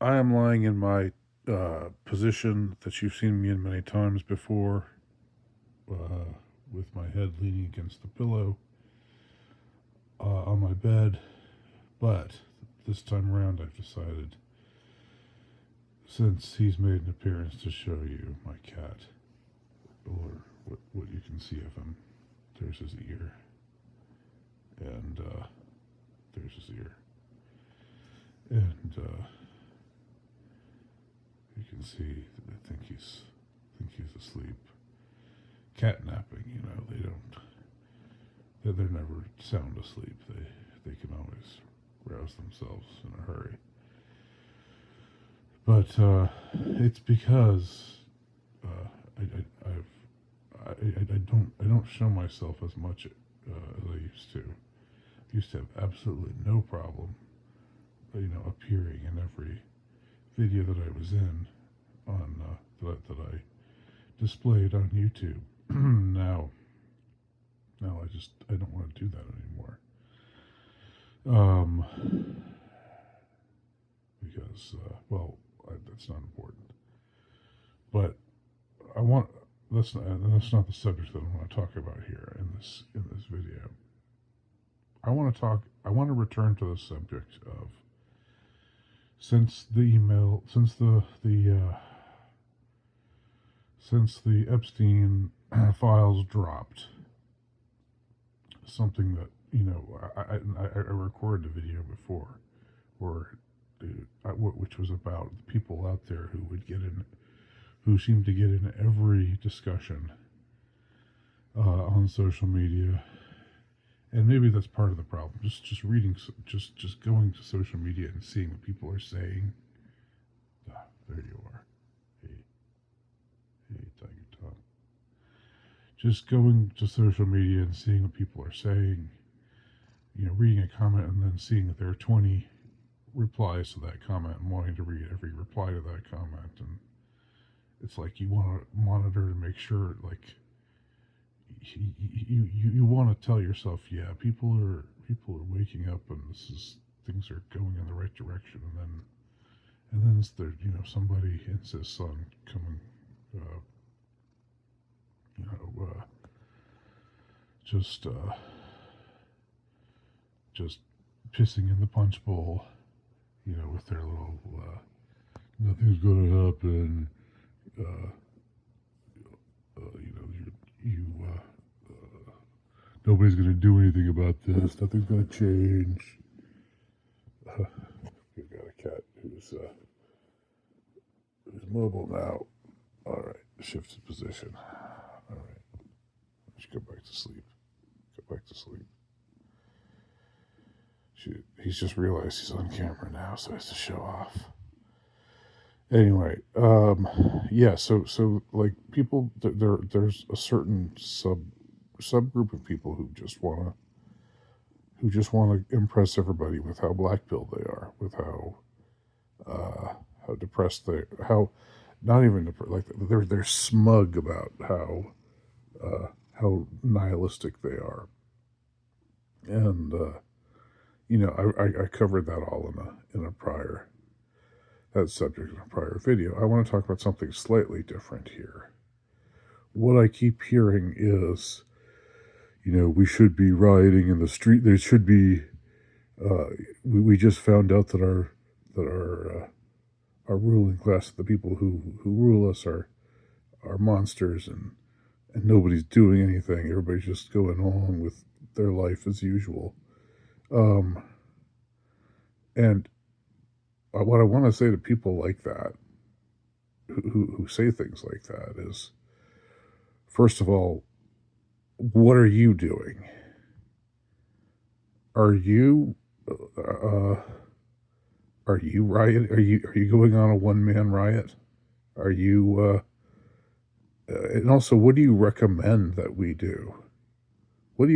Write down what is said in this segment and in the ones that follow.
I am lying in my position that you've seen me in many times before, uh, with my head leaning against the pillow on my bed. But this time around, I've decided, since he's made an appearance, to show you my cat, or what you can see of him. There's his ear, and there's his ear, and you can see. I think he's asleep, cat napping. They're never sound asleep. They can always rouse themselves in a hurry. But it's because I don't show myself as much as I used to. I used to have absolutely no problem, appearing in every video that I was in on that I displayed on YouTube. now, I don't want to do that anymore. Because that's not important. But I want that's not the subject that I want to talk about here in this video. I want to return to the subject of, since the Epstein files dropped, something that I recorded a video before, which was about the people out there who seem to get in every discussion on social media. And maybe that's part of the problem. Just reading, just going to social media and seeing what people are saying. There you are. Hey, Tiger Tom. Just going to social media and seeing what people are saying. Reading a comment and then seeing that there are 20 replies to that comment and wanting to read every reply to that comment. And it's like you want to monitor to make sure, like, you want to tell yourself, yeah, people are waking up and things are going in the right direction, and then there, somebody insists on coming, just pissing in the punch bowl, with their little nothing's going to happen, nobody's going to do anything about this. Nothing's going to change. We've got a cat who's mobile now. All right, shifted position. All right, let's go back to sleep. Go back to sleep. He's just realized he's on camera now, so he has to show off. Anyway, yeah. So like people, there's a certain subgroup of people who just want to impress everybody with how black-pilled they are, with how depressed how not even depressed, like they're smug about how nihilistic they are, and I covered that all in a prior that subject in a prior video. I want to talk about something slightly different here. What I keep hearing is, we should be rioting in the street. There should be. We just found out that our ruling class, the people who rule us, are monsters, and nobody's doing anything. Everybody's just going along with their life as usual. And what I want to say to people like that, who say things like that, is, first of all, what are you doing? Are you riot? Are you going on a one-man riot? Are you? And also, what do you recommend that we do? What's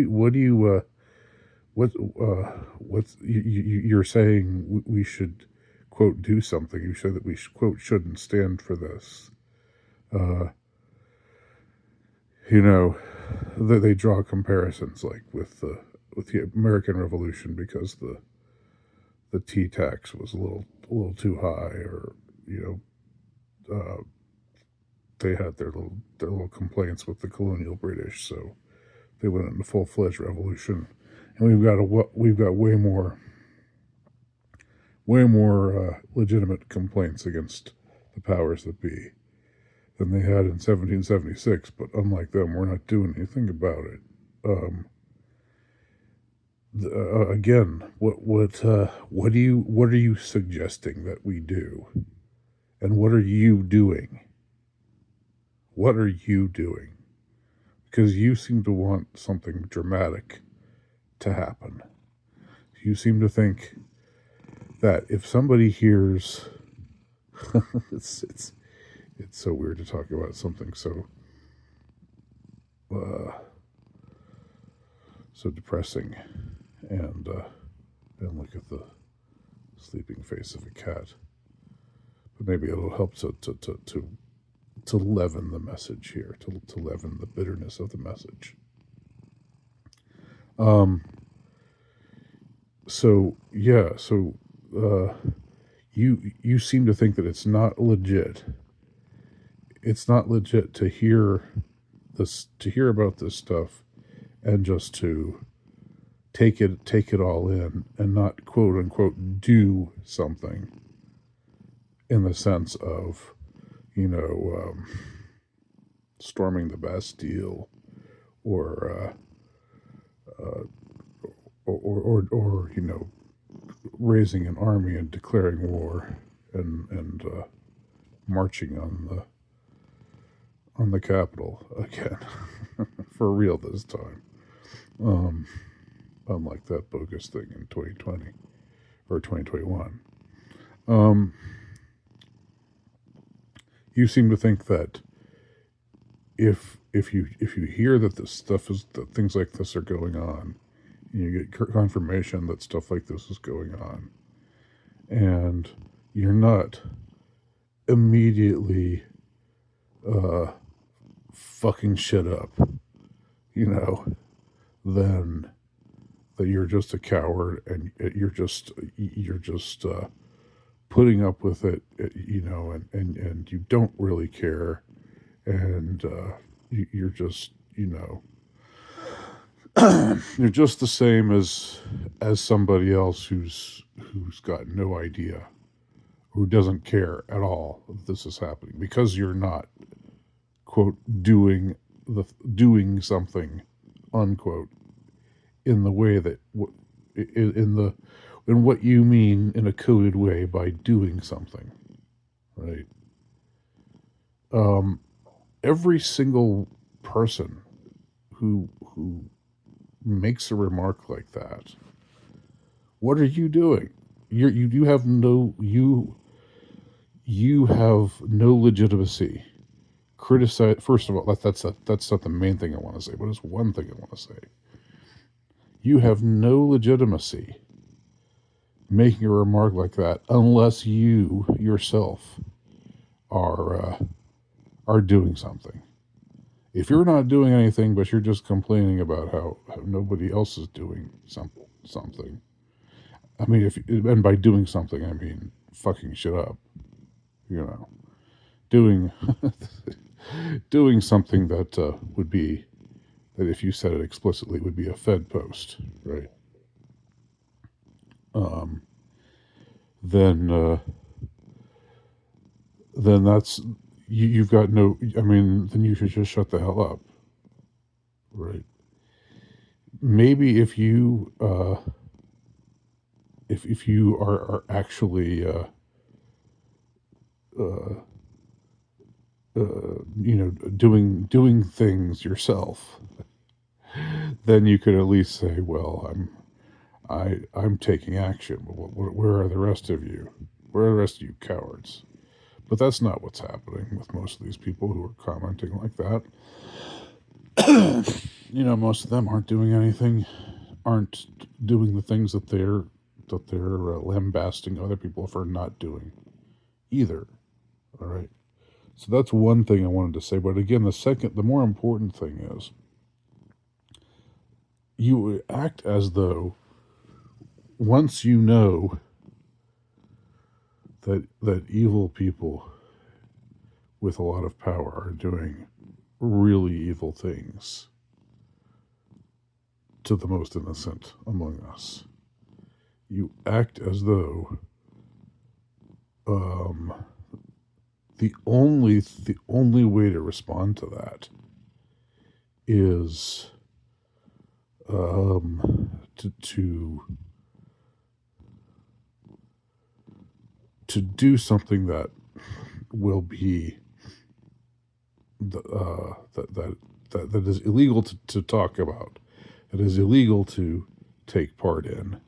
you're saying we should, quote, do something. You said that we quote shouldn't stand for this. They draw comparisons like with the American Revolution, because the tea tax was a little little too high, or they had their little complaints with the colonial British, so they went into full-fledged revolution, and we've got way more legitimate complaints against the powers that be than they had in 1776. But unlike them, we're not doing anything about it. Again, what are you suggesting that we do, and what are you doing? What are you doing? Because you seem to want something dramatic to happen. You seem to think that if somebody hears, it's so weird to talk about something so depressing, and look at the sleeping face of a cat. But maybe it'll help to leaven the message here, to leaven the bitterness of the message. You seem to think that it's not legit. It's not legit to hear about this stuff and just to take it all in and not quote unquote do something, in the sense of storming the Bastille, or raising an army and declaring war, and marching on the Capitol again, for real this time. Unlike that bogus thing in 2020 or 2021. You seem to think that if you hear that that things like this are going on, and you get confirmation that stuff like this is going on, and you're not immediately fucking shit up, then that you're just a coward, and you're just putting up with it, and you don't really care, and you're just you're just the same as somebody else who's got no idea, who doesn't care at all that this is happening, because you're not quote doing something unquote in the way that in what you mean in a coded way by doing something, right? Every single person who makes a remark like that, what are you doing? You have no legitimacy. Criticize, first of all, that's not the main thing I want to say, but it's one thing I want to say. You have no legitimacy making a remark like that unless you yourself are doing something. If you're not doing anything, but you're just complaining about how nobody else is doing something, I mean, and by doing something, I mean fucking shit up, doing doing something that would be, that if you said it explicitly, would be a Fed post, right? Then that's, you've got no, I mean, then you should just shut the hell up, right? Maybe if you if you are actually doing things yourself, then you could at least say, well, I'm taking action. Where are the rest of you? Where are the rest of you cowards? But that's not what's happening with most of these people who are commenting like that. Most of them aren't doing anything, aren't doing the things that they're lambasting other people for not doing either. All right. So that's one thing I wanted to say. But again, the more important thing is, you act as though once you know that evil people with a lot of power are doing really evil things to the most innocent among us. You act as though um, the only way to respond to that is to do something that will be that is illegal to talk about, that is illegal to take part in,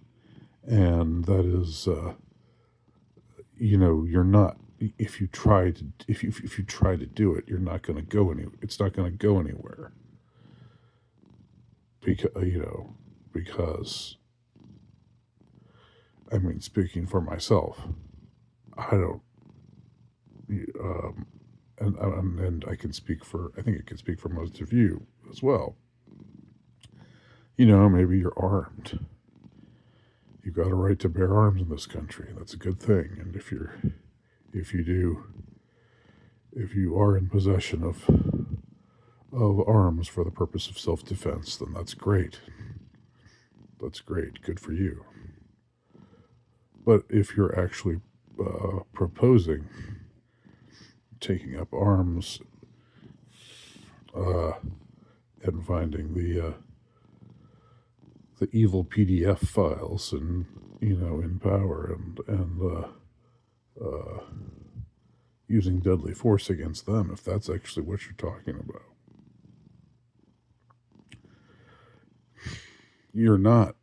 and that is you're not, if you try to do it, you're not going to go any it's not going to go anywhere, because I mean, speaking for myself, I don't um, and I can speak for, I think I can speak for most of you as well. Maybe you're armed. You've got a right to bear arms in this country. That's a good thing. And if you are in possession of arms for the purpose of self-defense, then that's great. That's great. Good for you. But if you're actually proposing taking up arms and finding the evil PDF files and in power and using deadly force against them, if that's actually what you're talking about, you're not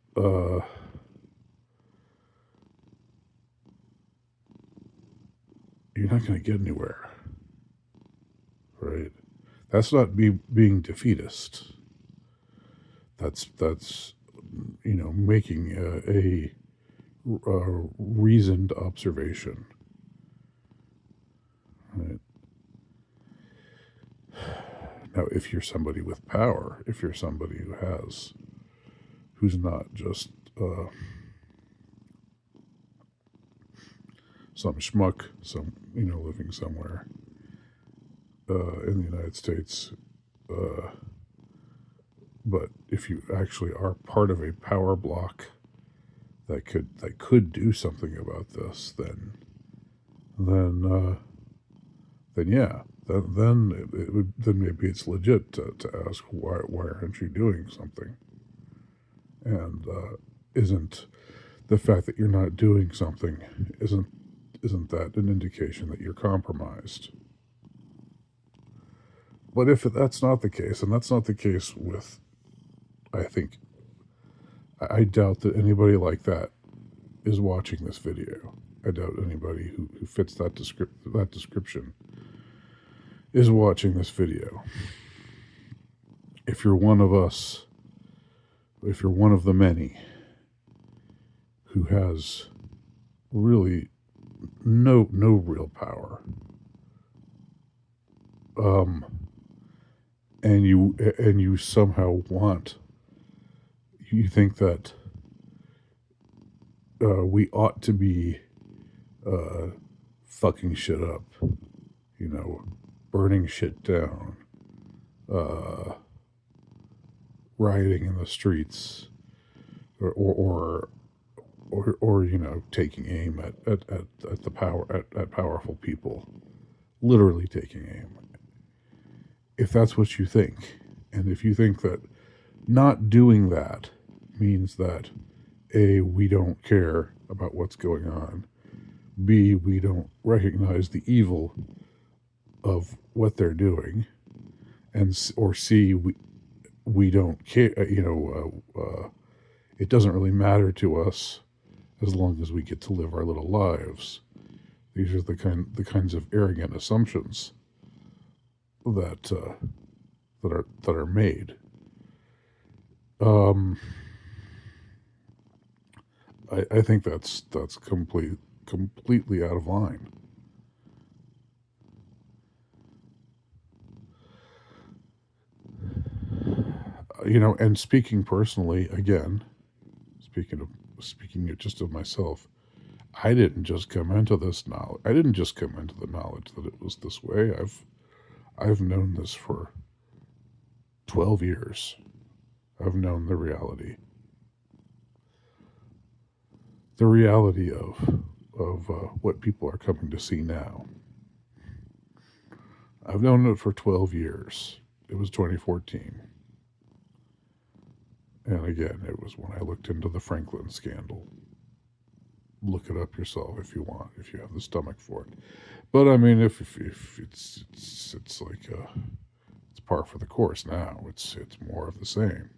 going to get anywhere, right? That's not being defeatist. That's making a reasoned observation, right? Now, if you're somebody with power, if you're somebody who's not just some schmuck, living somewhere in the United States, but if you actually are part of a power block that could do something about this, then yeah, then maybe it's legit to ask why aren't you doing something, and isn't the fact that you're not doing something, isn't that an indication that you're compromised? But if that's not the case, and that's not the case with, I doubt that anybody like that is watching this video. I doubt anybody who fits that description is watching this video. If you're one of us, if you're one of the many who has really no real power, and you somehow you think that we ought to be fucking shit up, burning shit down, rioting in the streets, or taking aim at the powerful people, literally taking aim. If that's what you think, and if you think that not doing that means that A, we don't care about what's going on, B, we don't recognize the evil of what they're doing, or C, we don't care, it doesn't really matter to us as long as we get to live our little lives. These are the kinds of arrogant assumptions that are made. I think that's completely out of line. And speaking personally, again, speaking just of myself, I didn't just come into this knowledge. I didn't just come into the knowledge that it was this way. I've known this for 12 years. I've known the reality. The reality of what people are coming to see now. I've known it for 12 years. It was 2014. And again, it was when I looked into the Franklin scandal. Look it up yourself if you want, if you have the stomach for it. But I mean, if it's like it's par for the course now. It's more of the same.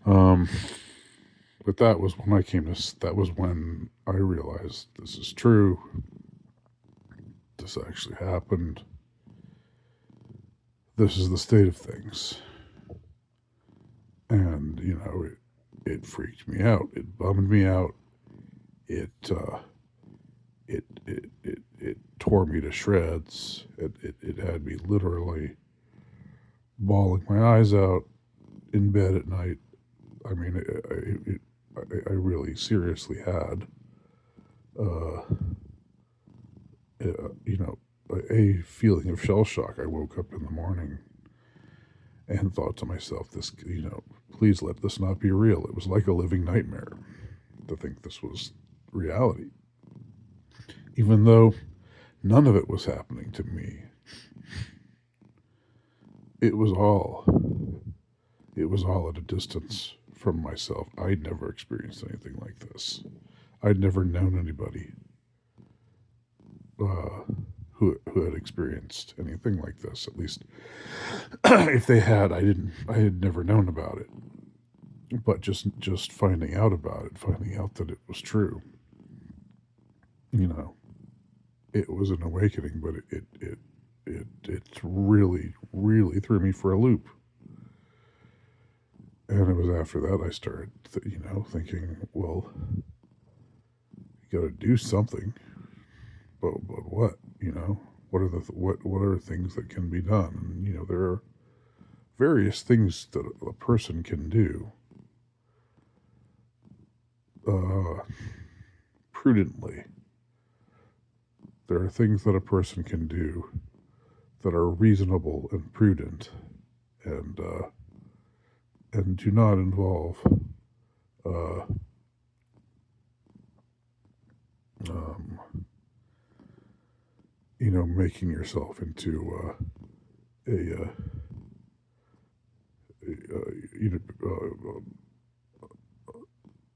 But that was when that was when I realized this is true. This actually happened. This is the state of things. And, it freaked me out. It bummed me out. It tore me to shreds. It had me literally bawling my eyes out in bed at night. I mean, I really seriously had, a feeling of shell shock. I woke up in the morning and thought to myself, please let this not be real. It was like a living nightmare to think this was reality. Even though none of it was happening to me. It was all at a distance from myself. I'd never experienced anything like this. I'd never known anybody who had experienced anything like this. At least, if they had, I had never known about it. But just finding out about it, finding out that it was true, it was an awakening. But it really, really threw me for a loop. And it was after that I started, thinking, well, you got to do something. But what? What are things that can be done? And there are various things that a person can do prudently. There are things that a person can do that are reasonable and prudent, and do not involve making yourself into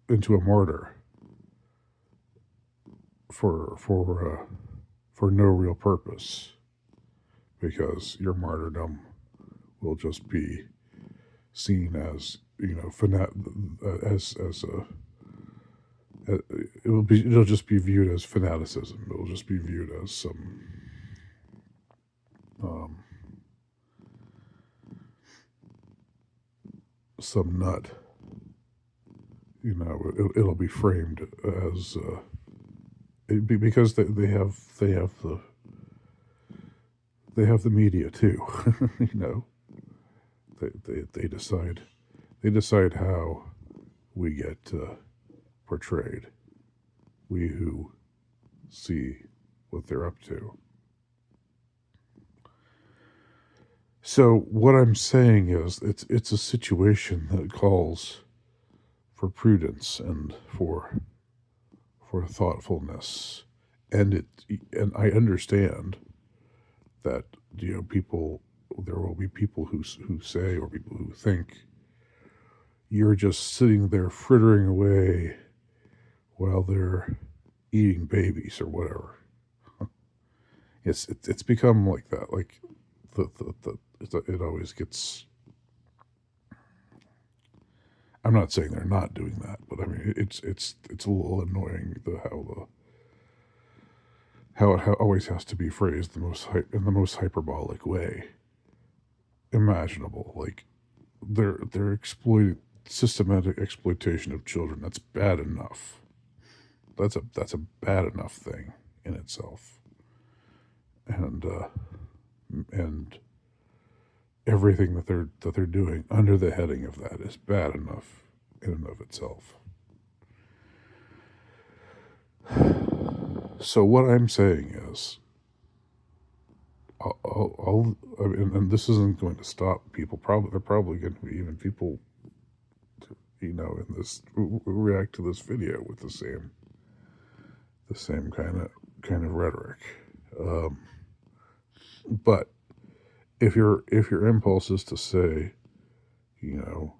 into a martyr for no real purpose, because your martyrdom will just be seen as it'll just be viewed as fanaticism. It'll just be viewed as some nut. It'll be framed as because they have the media too. They decide how we get portrayed. We who see what they're up to. So what I'm saying is, it's a situation that calls for prudence and for thoughtfulness, and I understand that people. There will be people who say, or people who think, you're just sitting there frittering away while they're eating babies or whatever. It's become like that. Like it always gets. I'm not saying they're not doing that, but I mean it's a little annoying how it always has to be phrased in the most hyperbolic way imaginable. Like they're exploiting systematic exploitation of children. That's bad enough. That's a bad enough thing in itself. And everything that they're doing under the heading of that is bad enough in and of itself. So what I'm saying is, I mean, and this isn't going to stop people. Probably they're probably going to be even people, in this who react to this video with the same kind of rhetoric. Um, but if your impulse is to say, you know,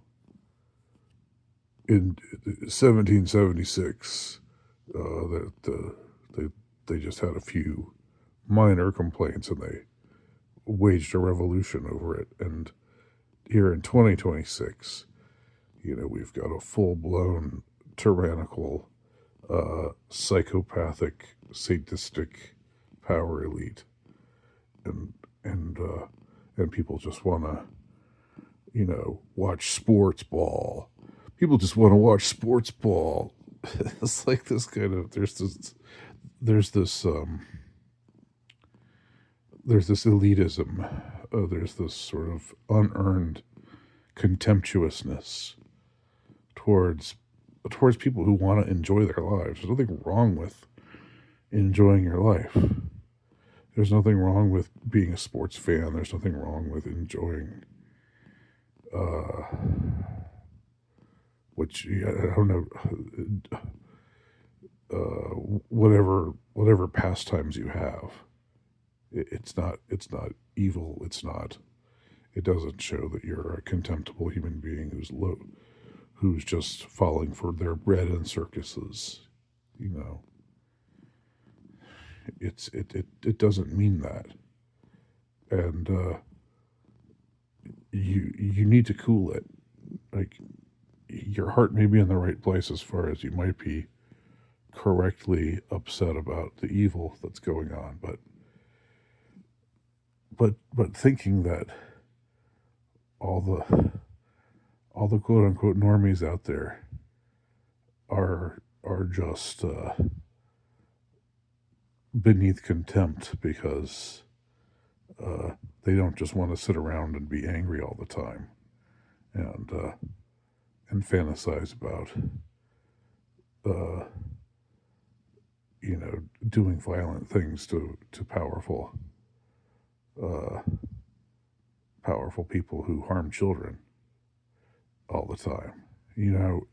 in 1776, that they just had a few minor complaints and they waged a revolution over it, and here in 2026, we've got a full blown tyrannical, psychopathic, sadistic power elite, and and uh, and people just want to watch sports ball. People just want to watch sports ball. It's like this kind of there's this there's this elitism. There's this sort of unearned contemptuousness towards people who want to enjoy their lives. There's nothing wrong with enjoying your life. There's nothing wrong with being a sports fan. There's nothing wrong with enjoying, uh, which I don't know, whatever pastimes you have. It's not evil. It doesn't show that you're a contemptible human being who's just falling for their bread in circuses. You know, it doesn't mean that, and you need to cool it. Like, your heart may be in the right place as far as you might be correctly upset about the evil that's going on, but thinking that all the quote unquote normies out there are just beneath contempt because they don't just want to sit around and be angry all the time and fantasize about uh, doing violent things to uh, powerful people who harm children all the time. You know,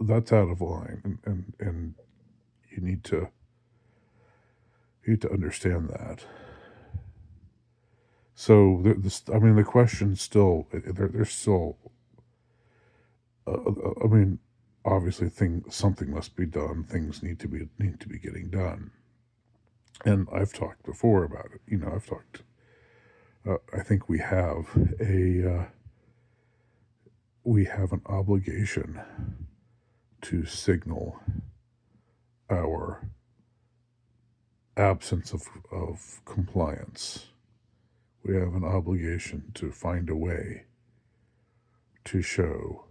that's out of line, and you need to understand that. So I mean, the question still, there's still, I mean, obviously, something must be done. Things need to be getting done. And I've talked before about it. I've talked. I think we have an obligation to signal our absence of compliance. We have an obligation to find a way to show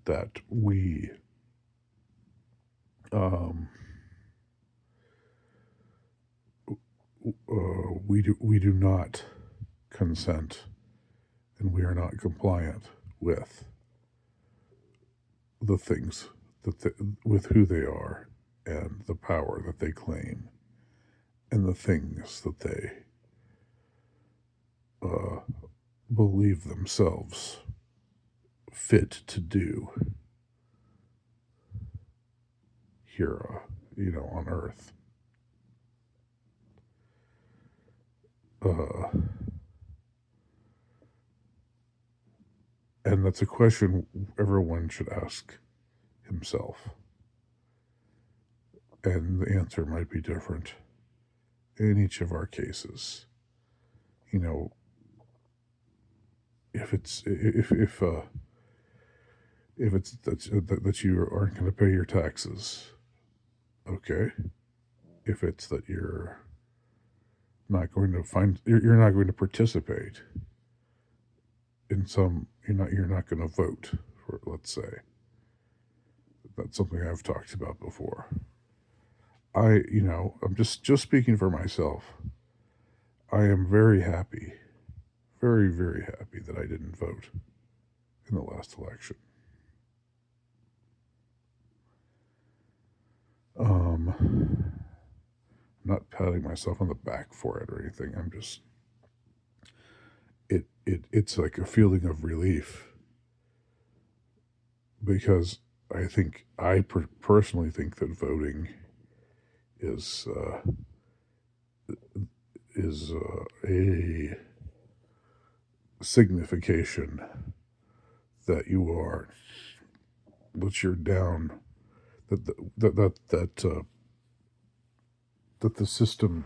that um, we do not consent and we are not compliant with the things with who they are and the power that they claim and the things that they uh, believe themselves fit to do here, on Earth. Uh, and that's a question everyone should ask himself. And the answer might be different in each of our cases. You know, if it's if it's that you aren't going to pay your taxes, okay. If it's that you're not going to participate in you're not going to vote for, let's say. That's something I've talked about before. I'm just speaking for myself. I am very happy, very, very happy that I didn't vote in the last election. not patting myself on the back for it or anything. I'm just it's like a feeling of relief because I personally think that voting is a signification that you're down, that the system,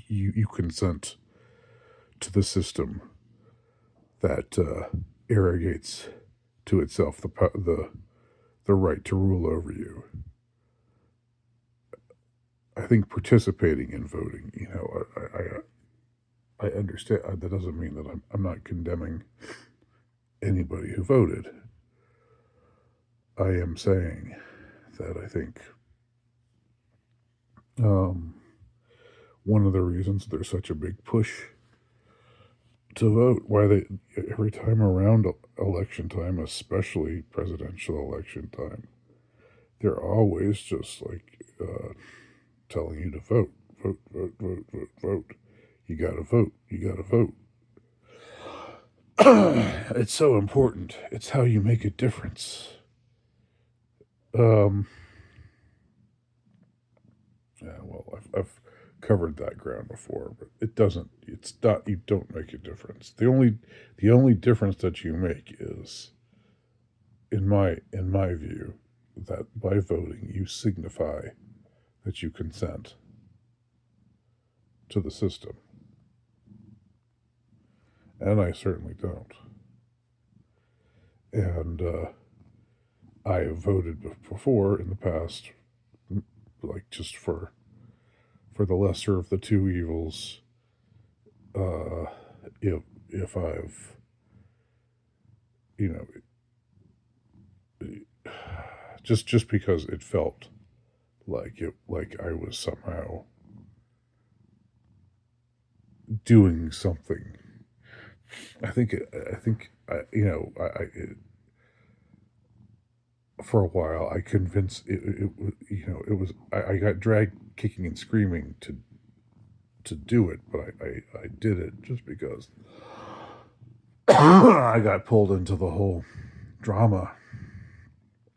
you consent to the system that arrogates to itself the right to rule over you. I think participating in voting, I understand that doesn't mean that I'm not condemning anybody who voted. I am saying that I think one of the reasons there's such a big push to vote, why they every time around election time, especially presidential election time, they're always just like telling you to vote, vote, vote, vote, vote, vote. You gotta vote. You gotta vote. It's so important. It's how you make a difference. Yeah, well, I've covered that ground before, but it doesn't. It's not. You don't make a difference. The only difference that you make is, in my view, that by voting you signify that you consent to the system, and I certainly don't. And I have voted before in the past, like just for the lesser of the two evils. Uh, if I've, you know, just because it felt like I was somehow doing something. I think for a while I convinced it was I got dragged kicking and screaming to do it, but I did it just because I got pulled into the whole drama.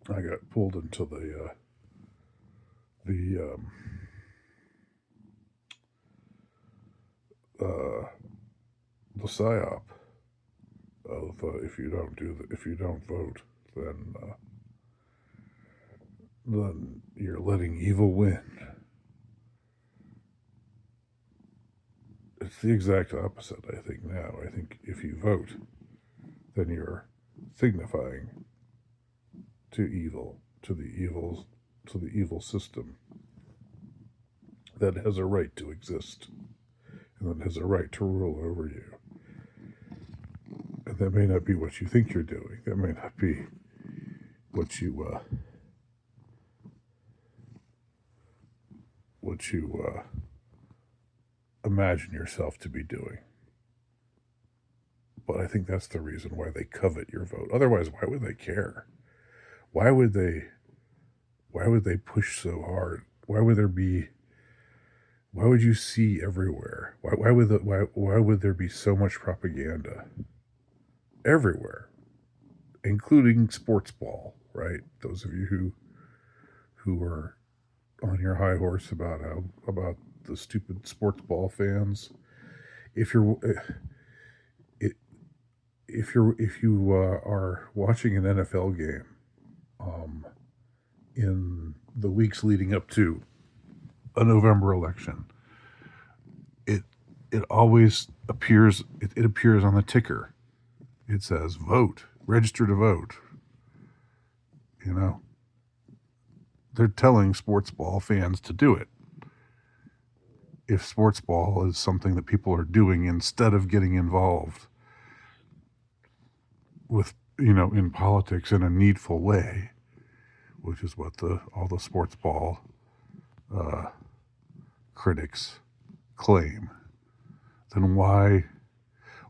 I got pulled into the the psyop of if you don't vote, then you're letting evil win. It's the exact opposite, I think, now. I think if you vote, then you're signifying to evil, to the evil system that has a right to exist and that has a right to rule over you. And that may not be what you think you're doing. That may not be what you imagine yourself to be doing. But I think that's the reason why they covet your vote. Otherwise, why would they care? Why would they push so hard? Why would you see everywhere? Why would there be so much propaganda everywhere, including sports ball, right? Those of you who are on your high horse about the stupid sports ball fans. If you are watching an NFL game, in the weeks leading up to a November election, it always appears it appears on the ticker. It says vote, register to vote. They're telling sports ball fans to do it. If sports ball is something that people are doing instead of getting involved with, in politics in a needful way, which is what all the sports ball critics claim, then why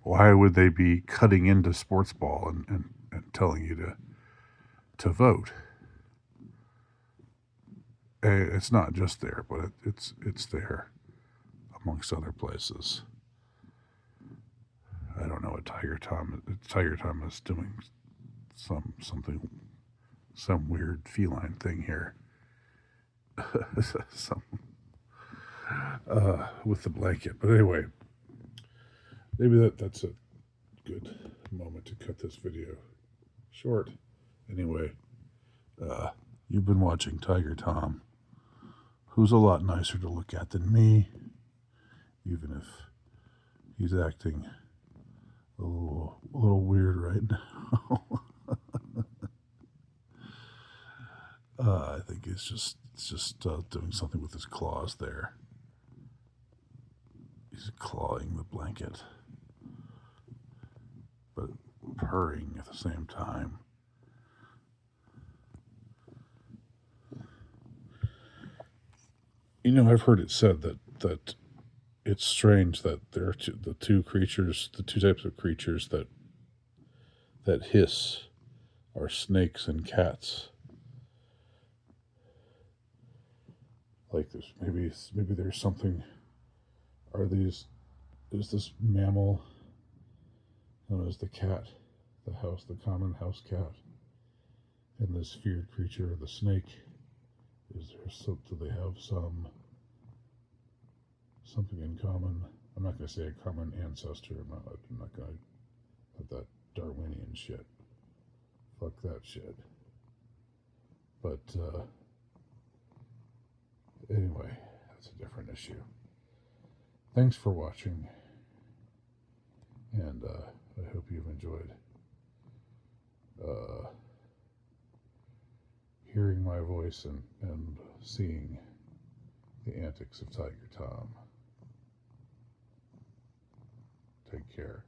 would they be cutting into sports ball and telling you to vote? it's not just there, but it's there amongst other places. I don't know what Tiger Tom is doing some weird feline thing here. some with the blanket. But anyway, maybe that's a good moment to cut this video short. Anyway, you've been watching Tiger Tom, who's a lot nicer to look at than me, even if he's acting a little weird right now. I think it's just doing something with his claws there. He's clawing the blanket, but purring at the same time. You know, I've heard it said that it's strange that there are the two types of creatures that hiss are snakes and cats. Like maybe there's something. Is this mammal known as the cat, the common house cat, and this feared creature, the snake? Do they have something in common? I'm not going to say a common ancestor. I'm not going to put that Darwinian shit. Fuck that shit. But anyway, that's a different issue. Thanks for watching, and I hope you've enjoyed hearing my voice and seeing the antics of Tiger Tom. Take care.